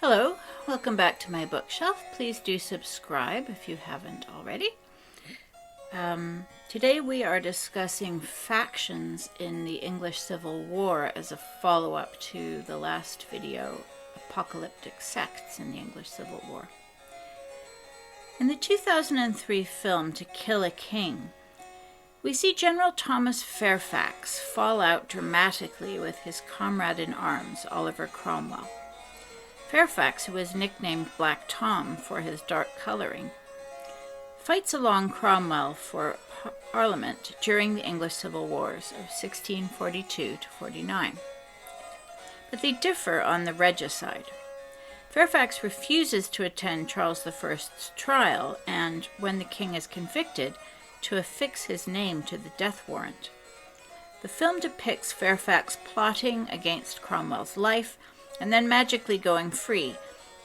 Hello, welcome back to my bookshelf. Please do subscribe if you haven't already. Today we are discussing factions in the English Civil War as a follow-up to the last video, Apocalyptic Sects in the English Civil War. In the 2003 film To Kill a King, we see General Thomas Fairfax fall out dramatically with his comrade in arms, Oliver Cromwell. Fairfax, who was nicknamed Black Tom for his dark coloring, fights along Cromwell for Parliament during the English Civil Wars of 1642 to 49. But they differ on the regicide. Fairfax refuses to attend Charles I's trial and, when the king is convicted, to affix his name to the death warrant. The film depicts Fairfax plotting against Cromwell's life and then magically going free,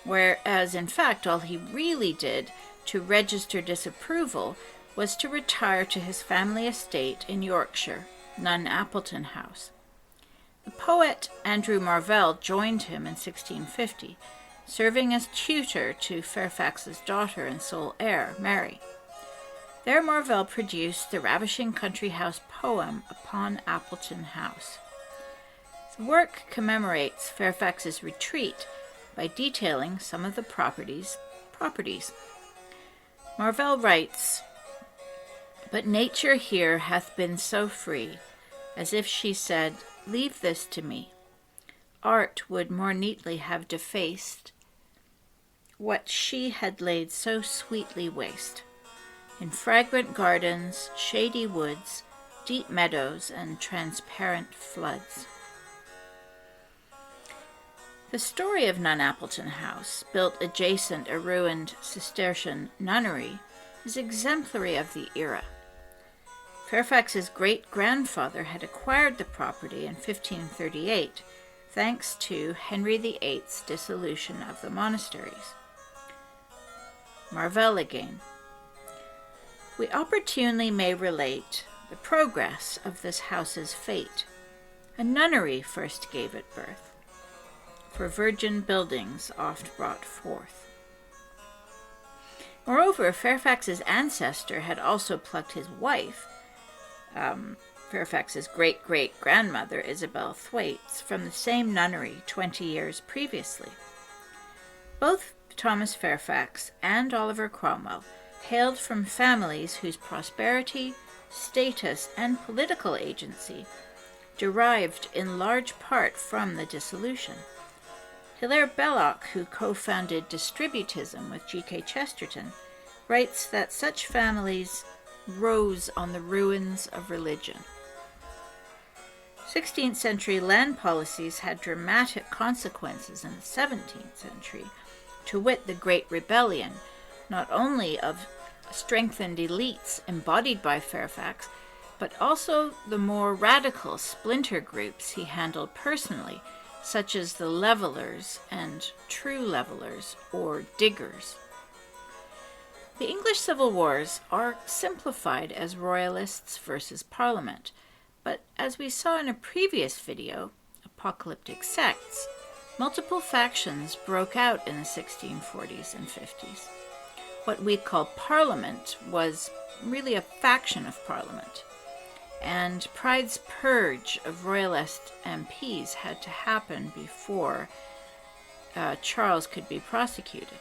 whereas in fact all he really did to register disapproval was to retire to his family estate in Yorkshire, Nun Appleton House. The poet Andrew Marvell joined him in 1650, serving as tutor to Fairfax's daughter and sole heir, Mary. There Marvell produced the ravishing country house poem Upon Appleton House. The work commemorates Fairfax's retreat by detailing some of the properties. Marvell writes, "But nature here hath been so free, as if she said, Leave this to me. Art would more neatly have defaced what she had laid so sweetly waste, in fragrant gardens, shady woods, deep meadows, and transparent floods." The story of Nun Appleton House, built adjacent a ruined Cistercian nunnery, is exemplary of the era. Fairfax's great-grandfather had acquired the property in 1538, thanks to Henry VIII's dissolution of the monasteries. Marvell again. We opportunely may relate the progress of this house's fate. A nunnery first gave it birth, for virgin buildings oft brought forth. Moreover, Fairfax's ancestor had also plucked his wife, Fairfax's great-great-grandmother Isabel Thwaites, from the same nunnery 20 years previously. Both Thomas Fairfax and Oliver Cromwell hailed from families whose prosperity, status, and political agency derived in large part from the dissolution. Hilaire Belloc, who co-founded distributism with G.K. Chesterton, writes that such families rose on the ruins of religion. 16th century land policies had dramatic consequences in the 17th century, to wit the Great Rebellion, not only of strengthened elites embodied by Fairfax, but also the more radical splinter groups he handled personally, such as the Levelers and True Levelers, or Diggers. The English Civil Wars are simplified as Royalists versus Parliament, but as we saw in a previous video, Apocalyptic Sects, multiple factions broke out in the 1640s and 50s. What we call Parliament was really a faction of Parliament, and Pride's purge of Royalist MPs had to happen before Charles could be prosecuted.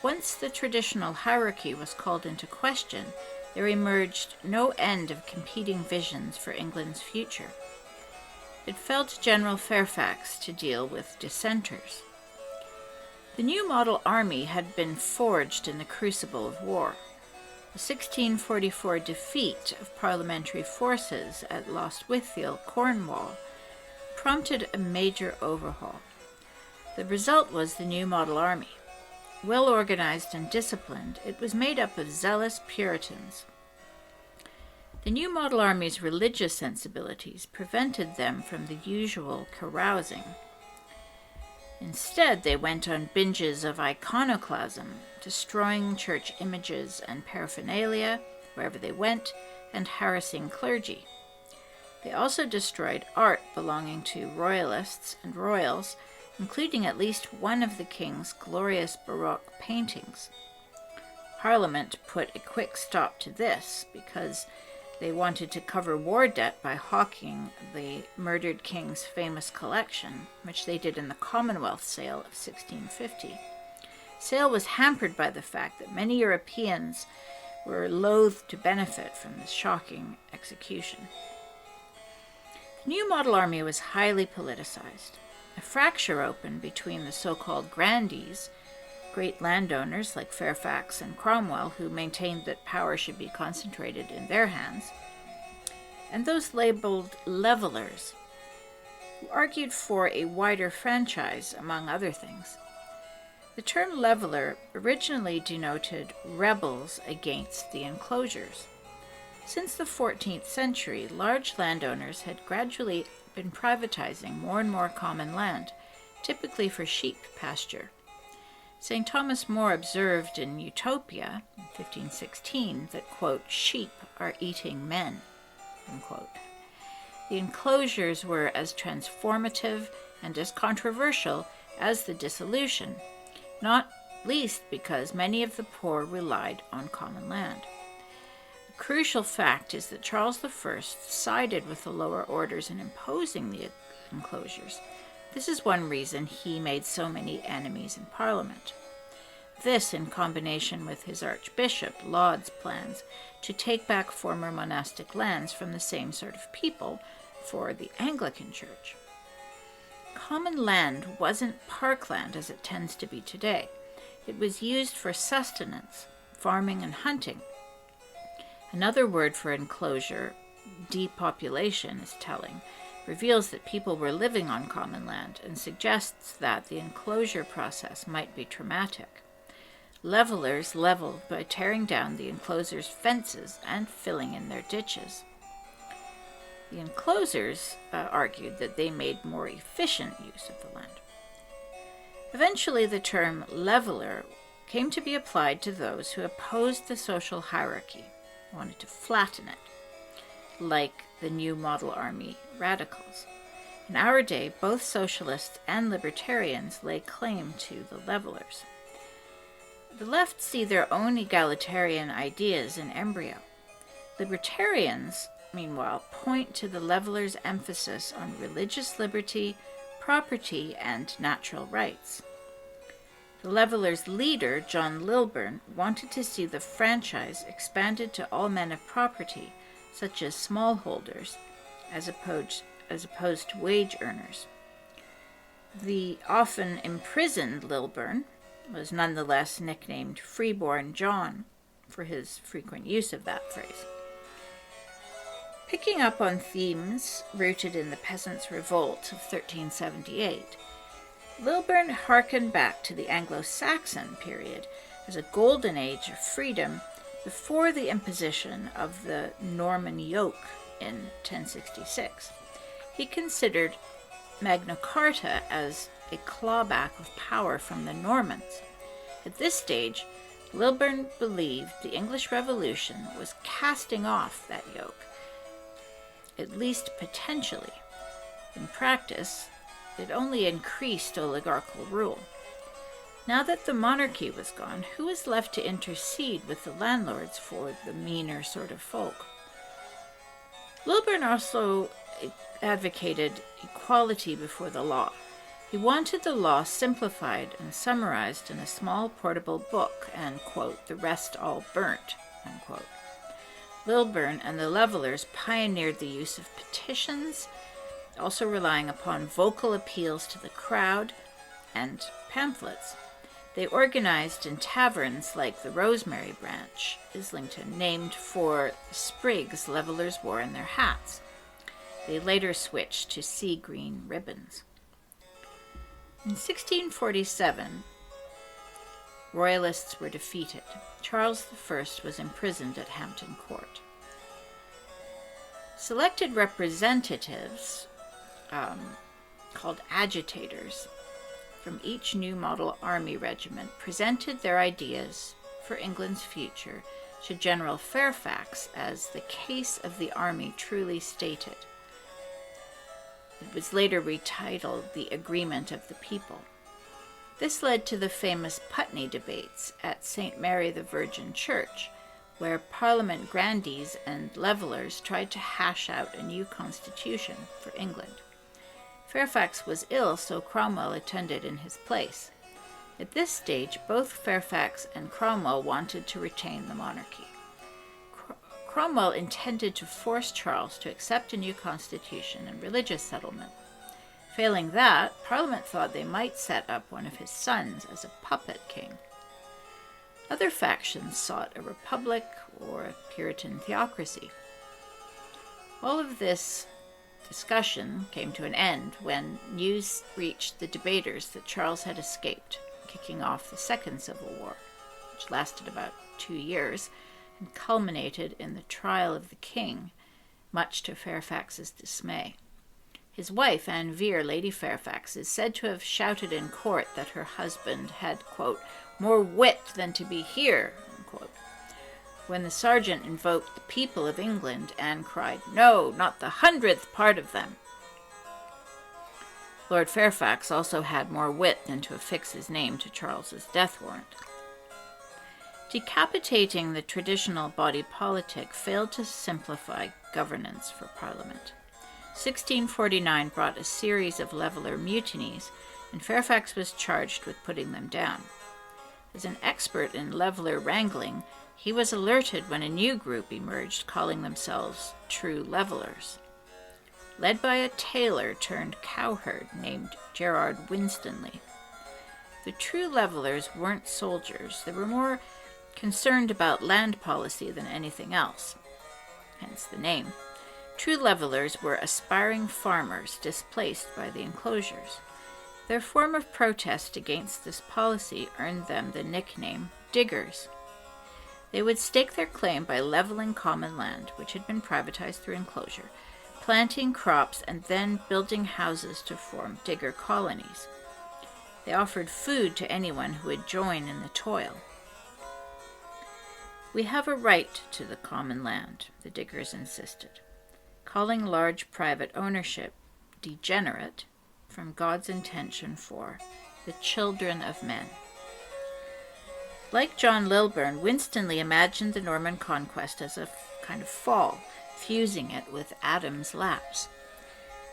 Once the traditional hierarchy was called into question, there emerged no end of competing visions for England's future. It fell to General Fairfax to deal with dissenters. The new model army had been forged in the crucible of war. The 1644 defeat of Parliamentary forces at Lostwithiel, Cornwall, prompted a major overhaul. The result was the new model army. Well organized and disciplined, it was made up of zealous Puritans. The new model army's religious sensibilities prevented them from the usual carousing. Instead, they went on binges of iconoclasm, destroying church images and paraphernalia wherever they went, and harassing clergy. They also destroyed art belonging to royalists and royals, including at least one of the king's glorious Baroque paintings. Parliament put a quick stop to this because they wanted to cover war debt by hawking the murdered king's famous collection, which they did in the Commonwealth sale of 1650. Sale was hampered by the fact that many Europeans were loath to benefit from this shocking execution. The new model army was highly politicized. A fracture opened between the so-called grandees, great landowners like Fairfax and Cromwell, who maintained that power should be concentrated in their hands, and those labeled levelers, who argued for a wider franchise, among other things. The term leveler originally denoted rebels against the enclosures. Since the 14th century, large landowners had gradually been privatizing more and more common land, typically for sheep pasture. St. Thomas More observed in Utopia, in 1516, that, quote, sheep are eating men, unquote. The enclosures were as transformative and as controversial as the dissolution, not least because many of the poor relied on common land. The crucial fact is that Charles I sided with the lower orders in imposing the enclosures. This is one reason he made so many enemies in Parliament. This, in combination with his Archbishop Laud's plans to take back former monastic lands from the same sort of people for the Anglican Church. Common land wasn't parkland as it tends to be today. It was used for sustenance, farming, and hunting. Another word for enclosure, depopulation, is telling, reveals that people were living on common land and suggests that the enclosure process might be traumatic. Levelers leveled by tearing down the enclosures' fences and filling in their ditches. The enclosers argued that they made more efficient use of the land. Eventually, the term leveler came to be applied to those who opposed the social hierarchy, wanted to flatten it, like the new model army radicals. In our day, both socialists and libertarians lay claim to the levelers. The left see their own egalitarian ideas in embryo. Libertarians, meanwhile, point to the levelers' emphasis on religious liberty, property, and natural rights. The levelers' leader, John Lilburne, wanted to see the franchise expanded to all men of property, such as smallholders, as opposed to wage earners. The often imprisoned Lilburne was nonetheless nicknamed Freeborn John for his frequent use of that phrase. Picking up on themes rooted in the Peasants' Revolt of 1378, Lilburne hearkened back to the Anglo-Saxon period as a golden age of freedom before the imposition of the Norman yoke in 1066. He considered Magna Carta as a clawback of power from the Normans. At this stage, Lilburne believed the English Revolution was casting off that yoke, at least potentially. In practice, it only increased oligarchical rule. Now that the monarchy was gone, who was left to intercede with the landlords for the meaner sort of folk? Lilburne also advocated equality before the law. He wanted the law simplified and summarized in a small portable book and, quote, the rest all burnt, unquote. Lilburne and the levelers pioneered the use of petitions, also relying upon vocal appeals to the crowd and pamphlets. They organized in taverns like the Rosemary Branch, Islington, named for sprigs levelers wore in their hats. They later switched to sea green ribbons. In 1647, Royalists were defeated. Charles I was imprisoned at Hampton Court. Selected representatives, called agitators, from each new model army regiment presented their ideas for England's future to General Fairfax as the case of the army truly stated. It was later retitled the Agreement of the People. This led to the famous Putney debates at St. Mary the Virgin Church, where Parliament grandees and levellers tried to hash out a new constitution for England. Fairfax was ill, so Cromwell attended in his place. At this stage, both Fairfax and Cromwell wanted to retain the monarchy. Cromwell intended to force Charles to accept a new constitution and religious settlement. Failing that, Parliament thought they might set up one of his sons as a puppet king. Other factions sought a republic or a Puritan theocracy. All of this discussion came to an end when news reached the debaters that Charles had escaped, kicking off the Second Civil War, which lasted about 2 years and culminated in the trial of the king, much to Fairfax's dismay. His wife, Anne Vere, Lady Fairfax, is said to have shouted in court that her husband had, quote, more wit than to be here, unquote. When the sergeant invoked the people of England, Anne cried, no, not the 100th part of them. Lord Fairfax also had more wit than to affix his name to Charles's death warrant. Decapitating the traditional body politic failed to simplify governance for Parliament. 1649 brought a series of leveller mutinies, and Fairfax was charged with putting them down. As an expert in leveller wrangling, he was alerted when a new group emerged calling themselves True Levellers. Led by a tailor turned cowherd named Gerard Winstanley. The True Levellers weren't soldiers. They were more concerned about land policy than anything else, hence the name. True Levellers were aspiring farmers displaced by the enclosures. Their form of protest against this policy earned them the nickname diggers. They would stake their claim by leveling common land, which had been privatized through enclosure, planting crops, and then building houses to form digger colonies. They offered food to anyone who would join in the toil. We have a right to the common land, the diggers insisted, calling large private ownership degenerate from God's intention for the children of men. Like John Lilburne, Winstanley imagined the Norman conquest as a kind of fall, fusing it with Adam's lapse.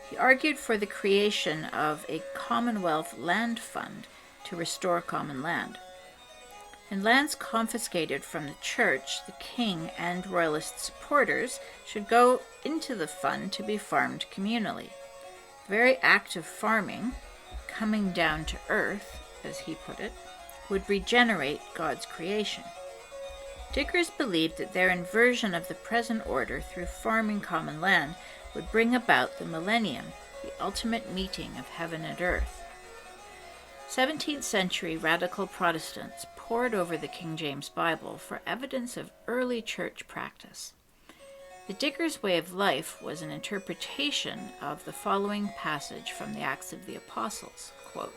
He argued for the creation of a Commonwealth Land Fund to restore common land. In lands confiscated from the church, the king and royalist supporters should go into the fund to be farmed communally. The very act of farming, coming down to earth, as he put it, would regenerate God's creation. Diggers believed that their inversion of the present order through farming common land would bring about the millennium, the ultimate meeting of heaven and earth. 17th century radical Protestants pored over the King James Bible for evidence of early church practice. The diggers' way of life was an interpretation of the following passage from the Acts of the Apostles, quote,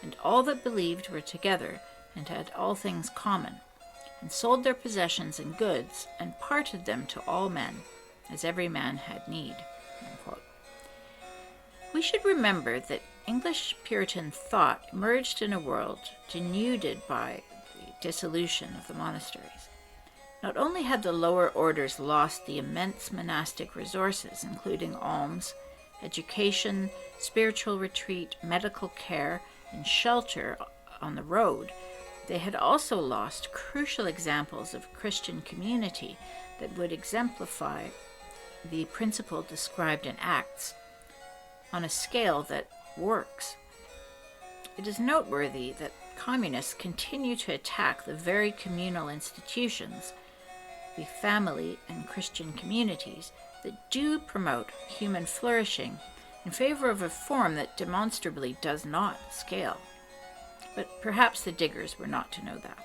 and all that believed were together, and had all things common, and sold their possessions and goods, and parted them to all men, as every man had need. Unquote. We should remember that English Puritan thought emerged in a world denuded by the dissolution of the monasteries. Not only had the lower orders lost the immense monastic resources, including alms, education, spiritual retreat, medical care, and shelter on the road, they had also lost crucial examples of Christian community that would exemplify the principle described in Acts on a scale that works. It is noteworthy that communists continue to attack the very communal institutions, the family and Christian communities, that do promote human flourishing in favor of a form that demonstrably does not scale. But perhaps the diggers were not to know that.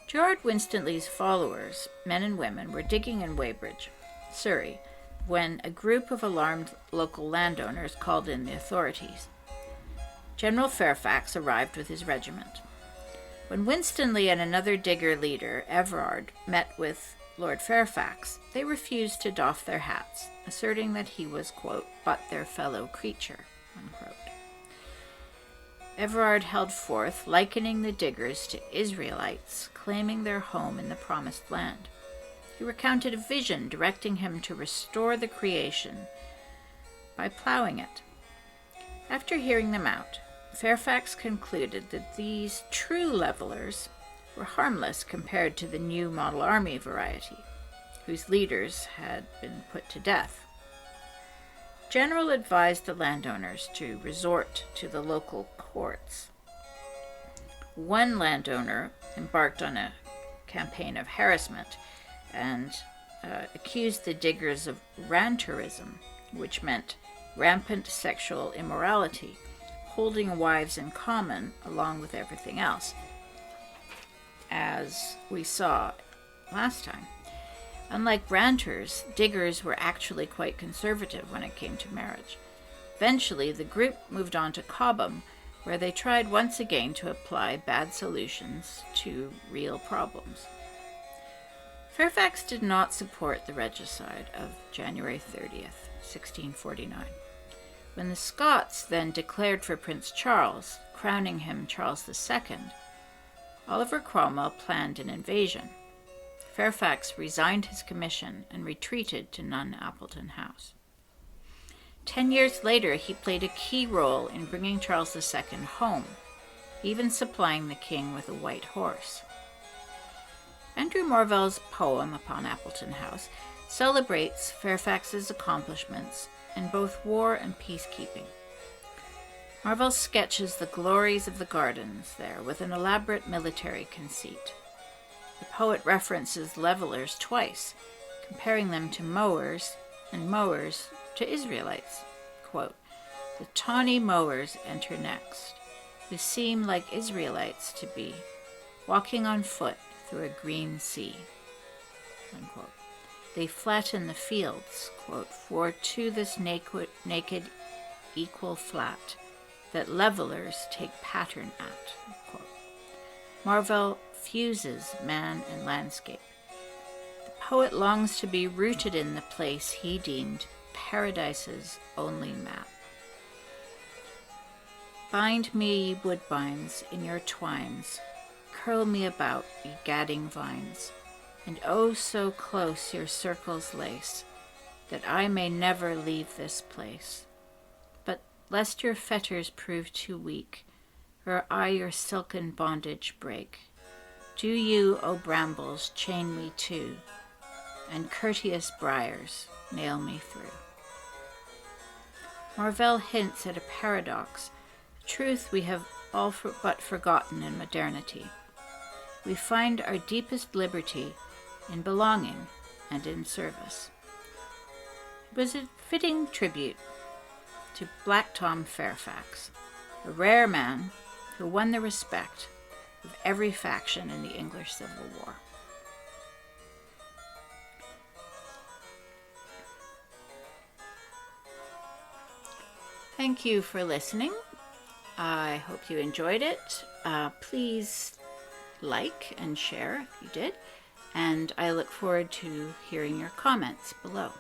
Gerard Winstanley's followers, men and women, were digging in Weybridge, Surrey, when a group of alarmed local landowners called in the authorities. General Fairfax arrived with his regiment. When Winstanley and another digger leader, Everard, met with Lord Fairfax, they refused to doff their hats. asserting that he was, quote, but their fellow creature, unquote. Everard held forth, likening the diggers to Israelites claiming their home in the Promised Land. He recounted a vision directing him to restore the creation by plowing it. After hearing them out, Fairfax concluded that these true levelers were harmless compared to the new model army variety, whose leaders had been put to death. General advised the landowners to resort to the local courts. One landowner embarked on a campaign of harassment and accused the diggers of ranterism, which meant rampant sexual immorality, holding wives in common along with everything else, as we saw last time. Unlike ranters, diggers were actually quite conservative when it came to marriage. Eventually, the group moved on to Cobham, where they tried once again to apply bad solutions to real problems. Fairfax did not support the regicide of January 30th, 1649. When the Scots then declared for Prince Charles, crowning him Charles II, Oliver Cromwell planned an invasion. Fairfax resigned his commission and retreated to Nun Appleton House. 10 years later, he played a key role in bringing Charles II home, even supplying the king with a white horse. Andrew Marvell's poem upon Appleton House celebrates Fairfax's accomplishments in both war and peacekeeping. Marvell sketches the glories of the gardens there with an elaborate military conceit. The poet references levelers twice, comparing them to mowers and mowers to Israelites. Quote, the tawny mowers enter next, who seem like Israelites to be, walking on foot through a green sea. Unquote. They flatten the fields, quote, for to this naked equal flat, that levelers take pattern at. Quote. Marvell fuses man and landscape. The poet longs to be rooted in the place he deemed Paradise's only map. Bind me, ye woodbines, in your twines, curl me about, ye gadding vines, and oh so close your circles lace, that I may never leave this place. But lest your fetters prove too weak, or I your silken bondage break, do you, O brambles, chain me too, and courteous briars nail me through. Marvell hints at a paradox, a truth we have all but forgotten in modernity. We find our deepest liberty in belonging and in service. It was a fitting tribute to Black Tom Fairfax, a rare man who won the respect of every faction in the English Civil War. Thank you for listening. I hope you enjoyed it. Please like and share if you did, and I look forward to hearing your comments below.